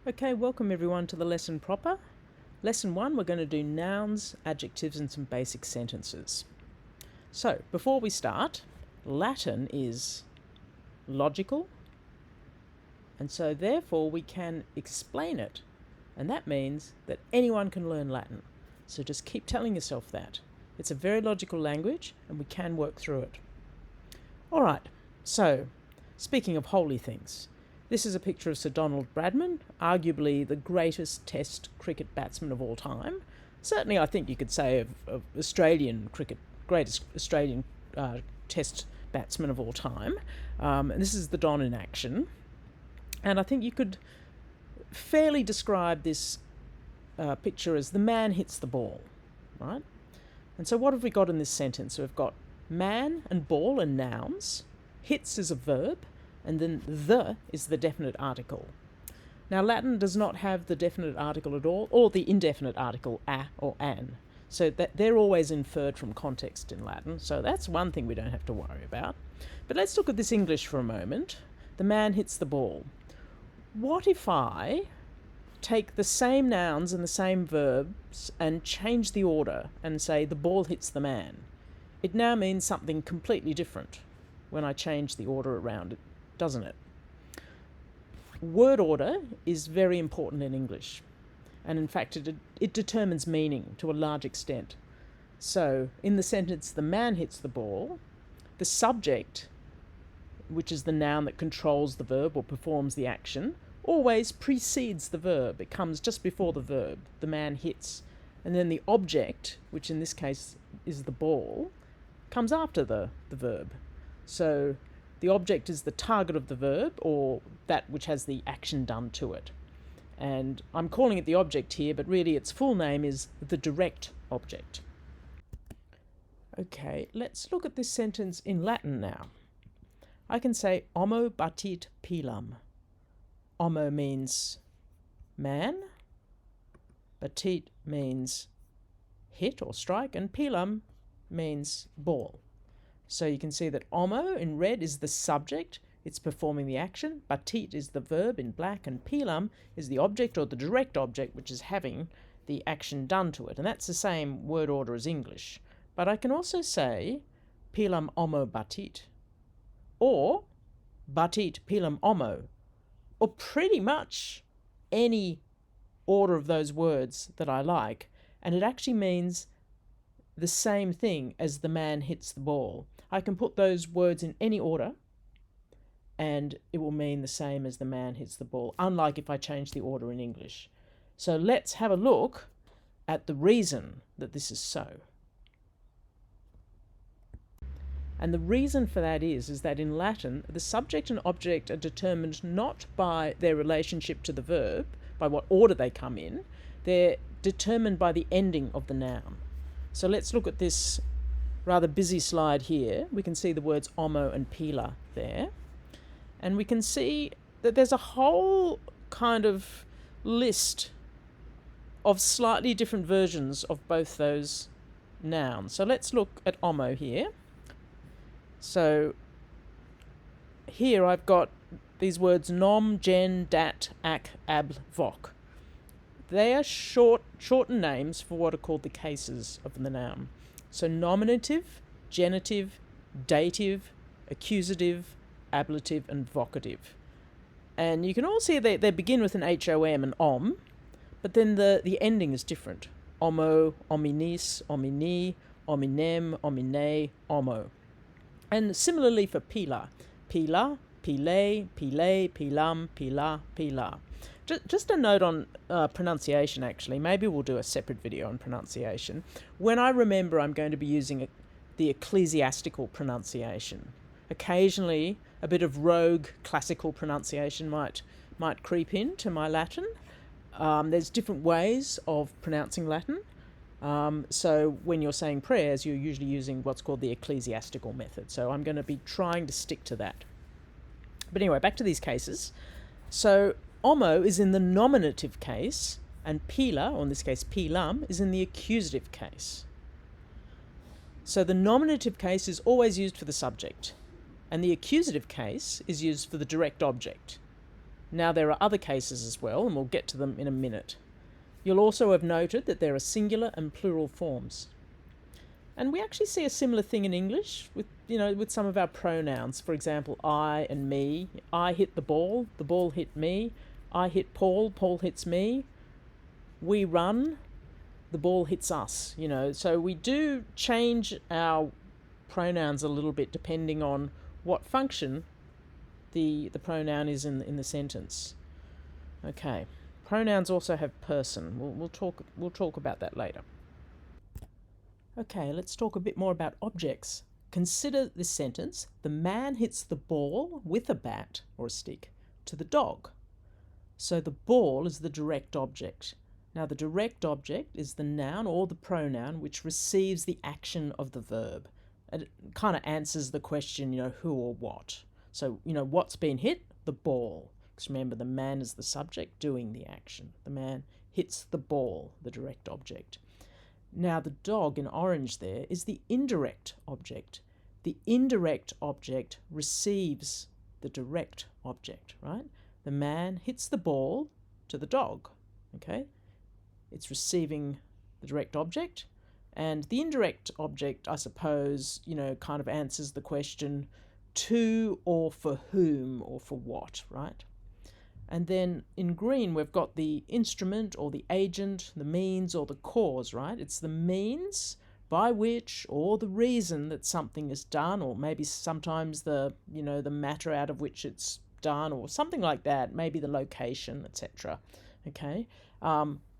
Okay, welcome everyone to the lesson proper. Lesson 1, we're going to do nouns, adjectives and some basic sentences. So, before we start, Latin is logical, and so therefore we can explain it. And that means that anyone can learn Latin. So just keep telling yourself that. It's a very logical language and we can work through it. All right, so speaking of holy things, this is a picture of Sir Donald Bradman, arguably the greatest Test cricket batsman of all time. Certainly, I think you could say of Australian cricket, greatest Australian Test batsman of all time. And this is the Don in action. And I think you could fairly describe this picture as the man hits the ball, right? And so what have we got in this sentence? So we've got man and ball and nouns. Hits is a verb. And then the is the definite article. Now, Latin does not have the definite article at all, or the indefinite article a or an. So that they're always inferred from context in Latin. So that's one thing we don't have to worry about. But let's look at this English for a moment. The man hits the ball. What if I take the same nouns and the same verbs and change the order and say the ball hits the man? It now means something completely different when I change the order around it, doesn't it? Word order is very important in English, and in fact it determines meaning to a large extent. So in the sentence the man hits the ball, the subject, which is the noun that controls the verb or performs the action, always precedes the verb. It comes just before the verb, the man hits, and then the object, which in this case is the ball, comes after the verb. So the object is the target of the verb, or that which has the action done to it. And I'm calling it the object here, but really its full name is the direct object. Okay, let's look at this sentence in Latin now. I can say homo batit pilam. Homo means man, batit means hit or strike, and pilam means ball. So you can see that homo in red is the subject, it's performing the action, batit is the verb in black, and pilam is the object or the direct object which is having the action done to it. And that's the same word order as English. But I can also say pilam homo batit, or batit pilam homo, or pretty much any order of those words that I like, and it actually means the same thing as the man hits the ball. I can put those words in any order and it will mean the same as the man hits the ball, unlike if I change the order in English. So let's have a look at the reason that this is so. And the reason for that is that in Latin, the subject and object are determined not by their relationship to the verb, by what order they come in, they're determined by the ending of the noun. So let's look at this rather busy slide here. We can see the words homo and pila there. And we can see that there's a whole kind of list of slightly different versions of both those nouns. So let's look at homo here. So here I've got these words nom, gen, dat, ac, ab, voc. They are shortened names for what are called the cases of the noun. So nominative, genitive, dative, accusative, ablative, and vocative. And you can all see they begin with an HOM and om, but then the ending is different. Homo, hominis, homini, hominem, homine, homo. And similarly for pila. Pila, pile, pile, pilam, pila, pila. Just a note on pronunciation, actually. Maybe we'll do a separate video on pronunciation. When I remember I'm going to be using the ecclesiastical pronunciation. Occasionally, a bit of rogue classical pronunciation might creep into my Latin. There's different ways of pronouncing Latin. So when you're saying prayers, you're usually using what's called the ecclesiastical method. So I'm going to be trying to stick to that. But anyway, back to these cases. So homo is in the nominative case, and pila, or in this case pilam, is in the accusative case. So the nominative case is always used for the subject, and the accusative case is used for the direct object. Now there are other cases as well, and we'll get to them in a minute. You'll also have noted that there are singular and plural forms. And we actually see a similar thing in English with some of our pronouns. For example, I and me. I hit the ball hit me. I hit Paul hits me. We run, the ball hits us, So we do change our pronouns a little bit depending on what function the pronoun is in the sentence. Okay. Pronouns also have person. We'll talk about that later. Okay, let's talk a bit more about objects. Consider this sentence. The man hits the ball with a bat or a stick to the dog. So the ball is the direct object. Now the direct object is the noun or the pronoun which receives the action of the verb. It kind of answers the question, who or what. So, what's been hit? The ball. Because remember, the man is the subject doing the action. The man hits the ball, the direct object. Now the dog in orange there is the indirect object. The indirect object receives the direct object, right? The man hits the ball to the dog, okay? It's receiving the direct object, and the indirect object, I suppose, kind of answers the question to or for whom or for what, right? And then in green, we've got the instrument or the agent, the means or the cause, right? It's the means by which or the reason that something is done, or maybe sometimes the matter out of which it's done, or something like that, maybe the location, etc. Okay.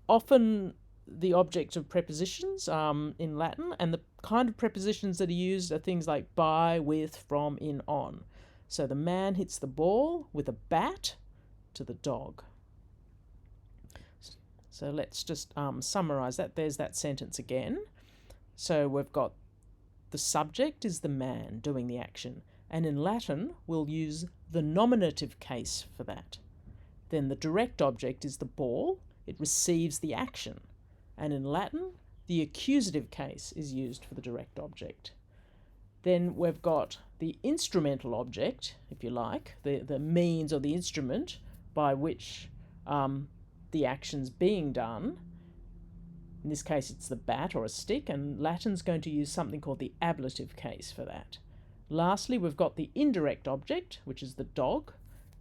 Often the object of prepositions in Latin, and the kind of prepositions that are used are things like by, with, from, in, on. So the man hits the ball with a bat to the dog. So let's just summarize that. There's that sentence again. So we've got the subject is the man doing the action, and in Latin we'll use the nominative case for that. Then the direct object is the ball. It receives the action, and in Latin the accusative case is used for the direct object. Then we've got the instrumental object, if you like, the means or the instrument by which the action's being done. In this case, it's the bat or a stick, and Latin's going to use something called the ablative case for that. Lastly, we've got the indirect object, which is the dog,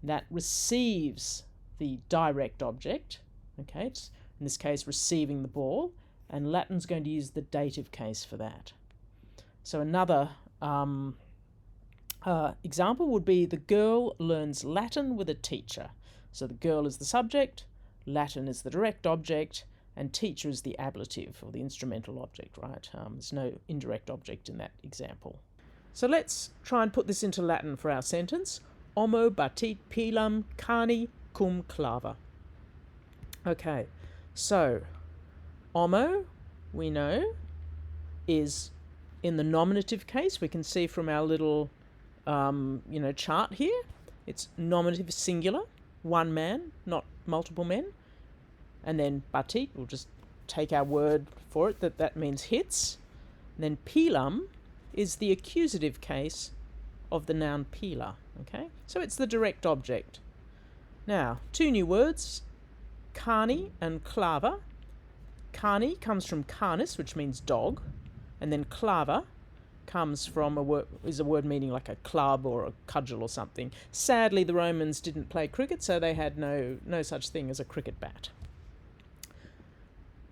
that receives the direct object. Okay, it's in this case receiving the ball, and Latin's going to use the dative case for that. So another example would be the girl learns Latin with a teacher. So the girl is the subject, Latin is the direct object, and teacher is the ablative or the instrumental object, right? There's no indirect object in that example. So let's try and put this into Latin for our sentence. Homo batit pilam cani cum clava. Okay, so homo, we know, is in the nominative case. We can see from our little chart here, it's nominative singular, one man, not multiple men. And then batit, we'll just take our word for it, that means hits. And then pilam is the accusative case of the noun pila, okay? So it's the direct object. Now, two new words, cani and clava. Cani comes from canis, which means dog, and then clava comes from a word meaning like a club or a cudgel or something. Sadly, the Romans didn't play cricket, so they had no such thing as a cricket bat.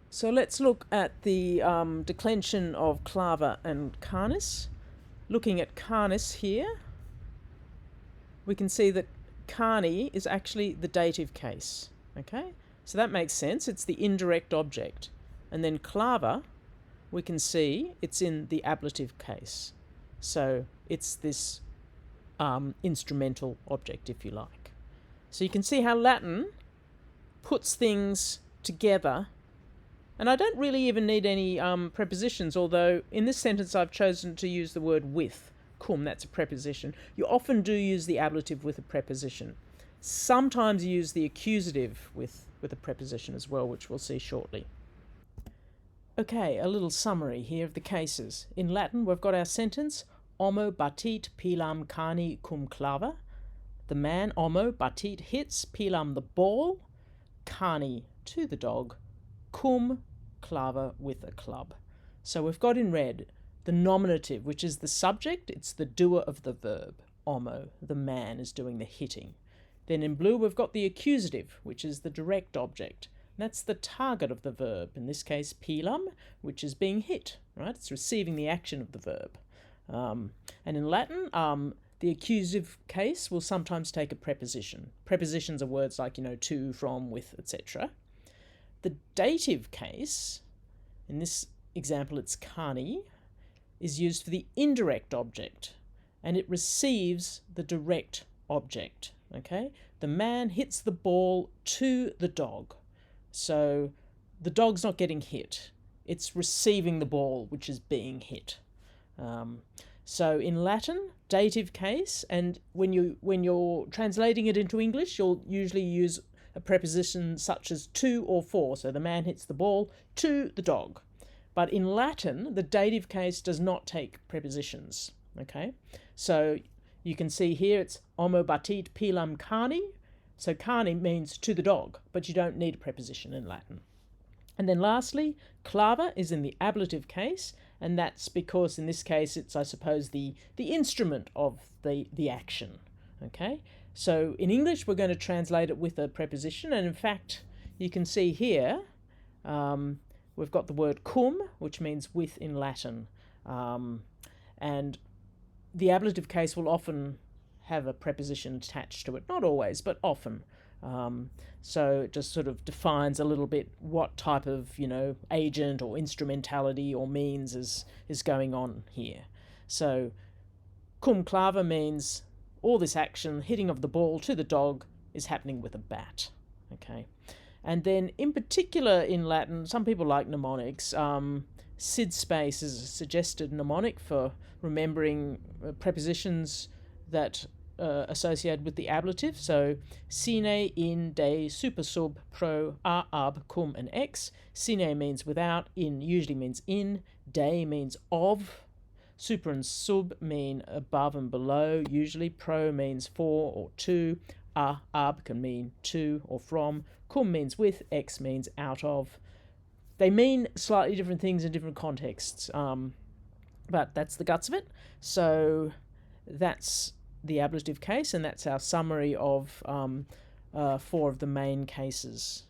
So let's look at the declension of clava and canis. Looking at canis here, we can see that cani is actually the dative case. Okay, so that makes sense. It's the indirect object. And then clava, we can see it's in the ablative case. So it's this instrumental object, if you like. So you can see how Latin puts things together. And I don't really even need any prepositions, although in this sentence I've chosen to use the word with, cum, that's a preposition. You often do use the ablative with a preposition. Sometimes you use the accusative with a preposition as well, which we'll see shortly. Okay, a little summary here of the cases. In Latin, we've got our sentence, homo batit pilam cani cum clava. The man, homo, batit, hits, pilam, the ball, cani, to the dog, cum, clava, with a club. So we've got in red the nominative, which is the subject, it's the doer of the verb. Homo, the man, is doing the hitting. Then in blue we've got the accusative, which is the direct object. That's the target of the verb, in this case pilam, which is being hit, right? It's receiving the action of the verb. And in Latin, the accusative case will sometimes take a preposition. Prepositions are words like, to, from, with, etc. The dative case, in this example it's cani, is used for the indirect object, and it receives the direct object. Okay, the man hits the ball to the dog. So the dog's not getting hit. It's receiving the ball, which is being hit. So in Latin, dative case, and when you're translating it into English, you'll usually use a preposition such as to or for. So the man hits the ball to the dog. But in Latin, the dative case does not take prepositions. Okay, so you can see here it's homo batit pilam cani. So cani means to the dog, but you don't need a preposition in Latin. And then lastly, clava is in the ablative case, and that's because in this case it's, I suppose, the instrument of the action. Okay, so in English we're going to translate it with a preposition, and in fact you can see here we've got the word cum, which means with in Latin, and the ablative case will often have a preposition attached to it. Not always, but often. So it just sort of defines a little bit what type of, agent or instrumentality or means is going on here. So cum clava means all this action, hitting of the ball to the dog, is happening with a bat. Okay. And then in particular in Latin, some people like mnemonics. Sid space is a suggested mnemonic for remembering prepositions that associated with the ablative. So sine, in, de, super, sub, pro, a, ab, cum, and ex. Sine means without, in usually means in, de means of, super and sub mean above and below, usually pro means for or to, a, ab can mean to or from, cum means with, ex means out of. They mean slightly different things in different contexts, but that's the guts of it. So that's the ablative case, and that's our summary of 4 of the main cases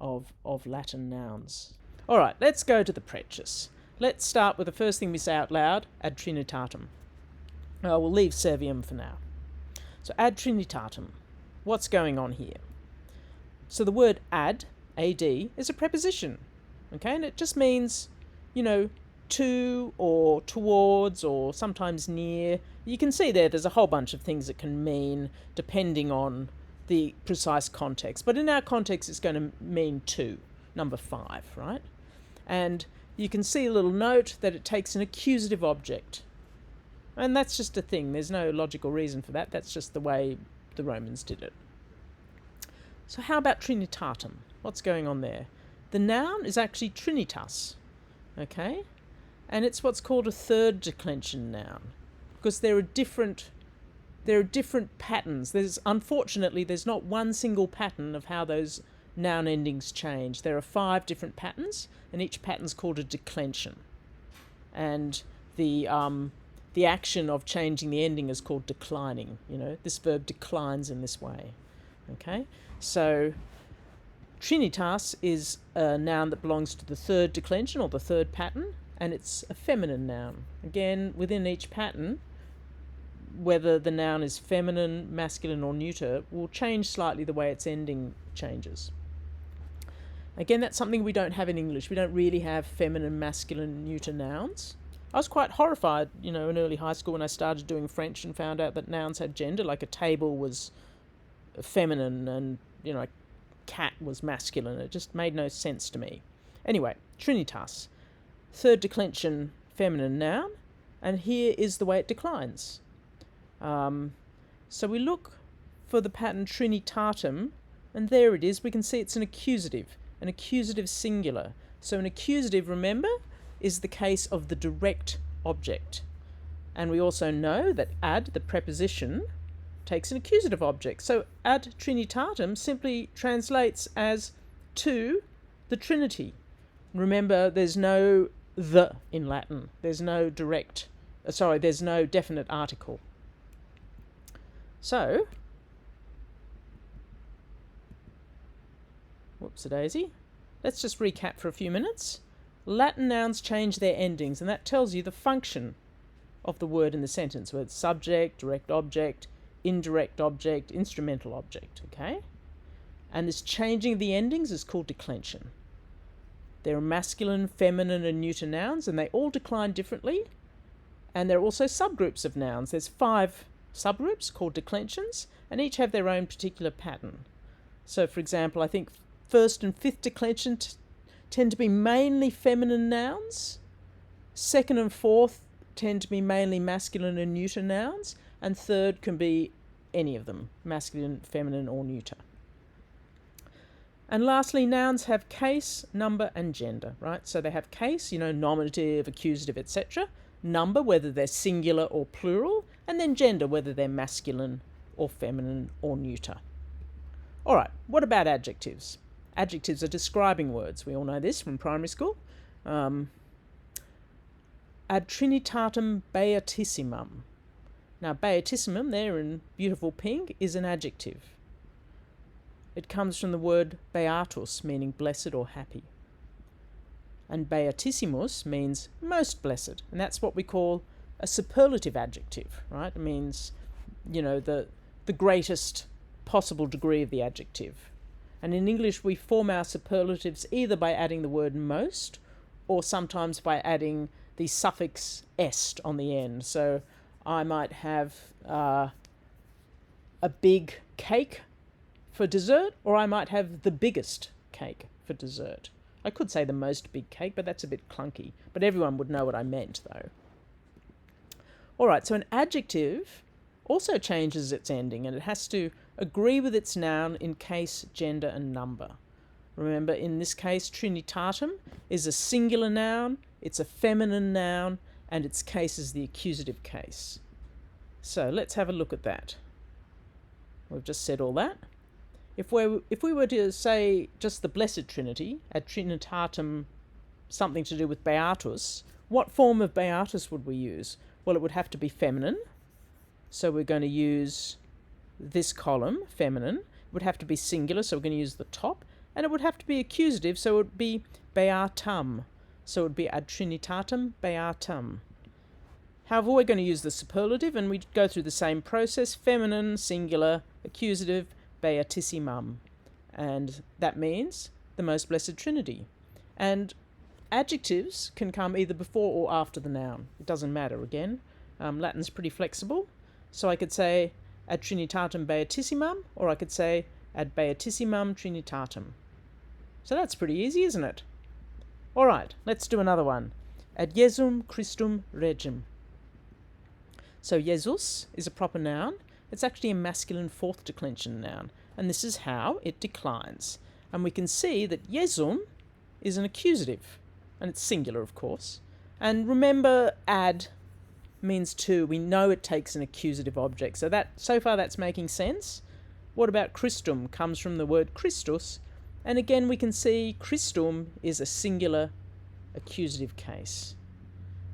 of Latin nouns. All right, let's go to the Preces. Let's start with the first thing we say out loud, ad trinitatem. We'll leave serviam for now. So ad trinitatem, what's going on here? So the word ad, ad, is a preposition, okay, and it just means, to or towards or sometimes near. You can see there's a whole bunch of things it can mean depending on the precise context. But in our context, it's going to mean to, number 5, right? And you can see a little note that it takes an accusative object. And that's just a thing. There's no logical reason for that. That's just the way the Romans did it. So how about trinitatem? What's going on there? The noun is actually trinitas, okay? And it's what's called a third declension noun, because there are different patterns. Unfortunately, there's not one single pattern of how those noun endings change. There are 5 different patterns, and each pattern's called a declension. And the action of changing the ending is called declining. This verb declines in this way. Okay, so trinitas is a noun that belongs to the third declension or the third pattern, and it's a feminine noun. Again, within each pattern, whether the noun is feminine, masculine, or neuter will change slightly the way its ending changes. Again, that's something we don't have in English. We don't really have feminine, masculine, neuter nouns. I was quite horrified, in early high school when I started doing French and found out that nouns had gender, like a table was feminine and, a cat was masculine. It just made no sense to me. Anyway, trinitas, third declension feminine noun, and here is the way it declines. So we look for the pattern trinitatem, and there it is. We can see it's an accusative singular. So an accusative, remember, is the case of the direct object. And we also know that ad, the preposition, takes an accusative object. So ad Trinitatem simply translates as to the Trinity. Remember, there's no the in Latin. There's no there's no definite article. So, whoops-a-daisy. Let's just recap for a few minutes. Latin nouns change their endings, and that tells you the function of the word in the sentence, whether it's subject, direct object, indirect object, instrumental object, okay? And this changing of the endings is called declension. There are masculine, feminine, and neuter nouns, and they all decline differently. And there are also subgroups of nouns. There's 5 subgroups called declensions, and each have their own particular pattern. So, for example, I think first and fifth declension tend to be mainly feminine nouns. Second and fourth tend to be mainly masculine and neuter nouns, and third can be any of them, masculine, feminine, or neuter. And lastly, nouns have case, number, and gender, right? So they have case, nominative, accusative, etc. Number, whether they're singular or plural, and then gender, whether they're masculine or feminine or neuter. All right, what about adjectives? Adjectives are describing words. We all know this from primary school. Ad Trinitatem beatissimum. Now, beatissimum, there in beautiful pink, is an adjective. It comes from the word beatus, meaning blessed or happy. And beatissimus means most blessed, and that's what we call a superlative adjective, right? It means, the greatest possible degree of the adjective. And in English, we form our superlatives either by adding the word most, or sometimes by adding the suffix est on the end. So I might have a big cake for dessert, or I might have the biggest cake for dessert. I could say the most big cake, but that's a bit clunky. But everyone would know what I meant, though. All right, so an adjective also changes its ending, and it has to agree with its noun in case, gender, and number. Remember, in this case, Trinitatem is a singular noun, it's a feminine noun, and its case is the accusative case. So let's have a look at that. We've just said all that. If we were to say just the Blessed Trinity, ad Trinitatem, something to do with beatus, what form of beatus would we use? Well, it would have to be feminine. So we're going to use this column, feminine. It would have to be singular, so we're going to use the top. And it would have to be accusative, so it would be beatum. So it would be ad Trinitatem beatum. However, we're going to use the superlative, and we go through the same process: feminine, singular, accusative, beatissimum. And that means the most blessed Trinity. And adjectives can come either before or after the noun. It doesn't matter, again. Latin's pretty flexible. So I could say ad Trinitatem beatissimum, or I could say ad beatissimum Trinitatem. So that's pretty easy, isn't it? All right, let's do another one. Ad Jesum Christum Regem. So Jesus is a proper noun. It's actually a masculine fourth declension noun, and this is how it declines. And we can see that Jesum is an accusative, and it's singular, of course. And remember, ad means to. We know it takes an accusative object, so far that's making sense. What about Christum? Comes from the word Christus, and again we can see Christum is a singular accusative case.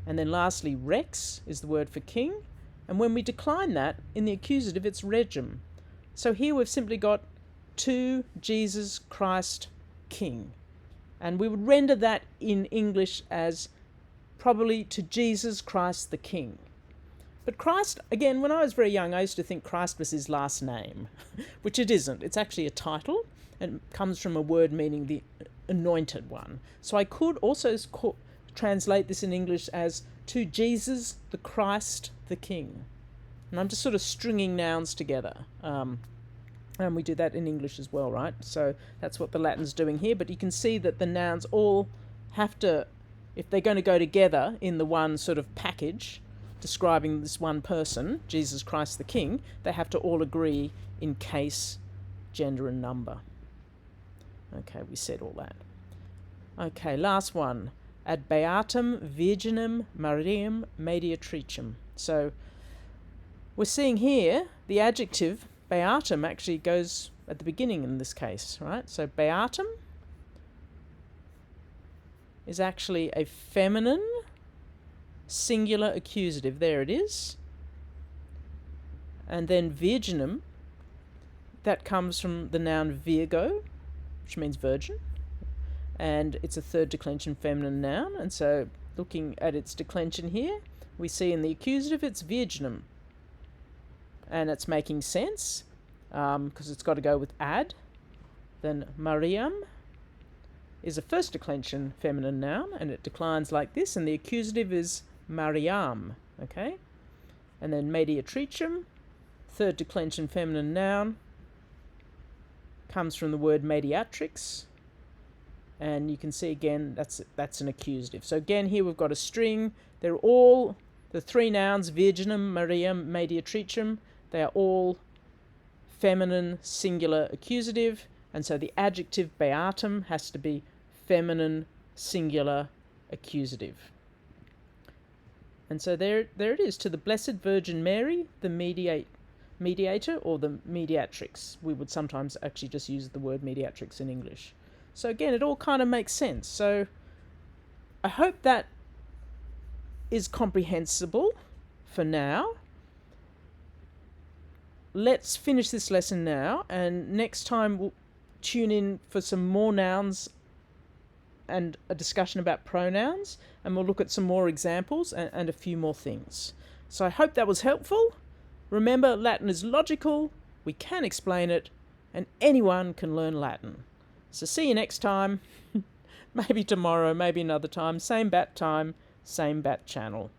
And then lastly, rex is the word for king, and when we decline that in the accusative, it's regem. So here we've simply got to Jesus Christ King, and we would render that in English as probably to Jesus Christ the King. But Christ, again, when I was very young, I used to think Christ was his last name, which it isn't. It's actually a title, and it comes from a word meaning the anointed one. So I could also translate this in English as to Jesus the Christ the King. And I'm just sort of stringing nouns together. And we do that in English as well, right? So that's what the Latin's doing here. But you can see that the nouns all have to, if they're going to go together in the one sort of package describing this one person, Jesus Christ the King, they have to all agree in case, gender, and number. Okay, we said all that. Okay, last one. Ad Beatum Virginem Mariam Mediatricem. So we're seeing here the adjective beatum actually goes at the beginning in this case, right? So beatum is actually a feminine singular accusative. There it is. And then virginum, that comes from the noun virgo, which means virgin. And it's a third declension feminine noun. And so looking at its declension here, we see in the accusative it's virginum. And it's making sense because it's got to go with ad. Then Mariam is a first declension feminine noun, and it declines like this, and the accusative is Mariam, okay? And then mediatricem, third declension feminine noun, comes from the word mediatrix, and you can see again that's an accusative. So again here we've got a string. They're all the three nouns, virginum, Mariam, mediatricem, they are all feminine singular accusative, and so the adjective beatum has to be feminine singular accusative. And so there it is. To the Blessed Virgin Mary, the mediator or the mediatrix. We would sometimes actually just use the word mediatrix in English. So again, it all kind of makes sense. So I hope that is comprehensible for now. Let's finish this lesson now, and next time we'll tune in for some more nouns and a discussion about pronouns, and we'll look at some more examples and a few more things. So I hope that was helpful. Remember, Latin is logical, we can explain it, and anyone can learn Latin. So see you next time. Maybe tomorrow, maybe another time. Same bat time, same bat channel.